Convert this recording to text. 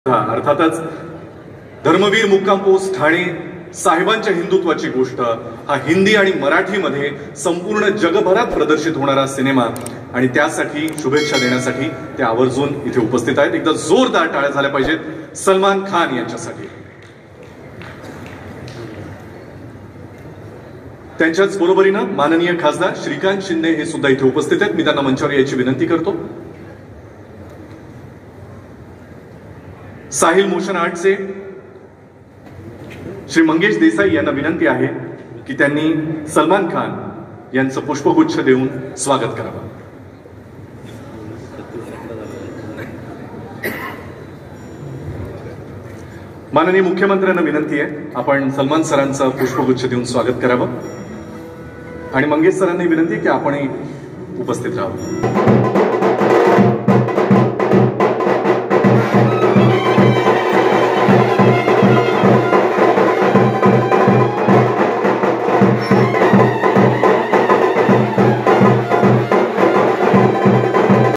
अर्थातच धर्मवीर मुक्काम पोस्ट ठाणे साहेबांच्या हिंदुत्वाची गोष्ट हा हिंदी आणि मराठीमध्ये संपूर्ण जगभरात प्रदर्शित होणारा सिनेमा आणि त्यासाठी शुभेच्छा देण्यासाठी ते आवर्जून इथे उपस्थित आहेत। एकदा जोरदार टाळ्या झाल्या पाहिजेत सलमान खान यांच्यासाठी। त्यांच्याच बरोबरीनं माननीय खासदार श्रीकांत शिंदे हे सुद्धा इथे उपस्थित आहेत। मी त्यांना मंचावर यायची विनंती करतो। साहिल मोशन आर्टचे श्री मंगेश देसाई यांना विनंती आहे की त्यांनी सलमान खान यांचं पुष्पगुच्छ देऊन स्वागत करावं। माननीय मुख्यमंत्र्यांना विनंती आहे आपण सलमान सरांचं पुष्पगुच्छ देऊन स्वागत करावं आणि मंगेश सरांनी विनंती आहे की आपणही उपस्थित राहावं।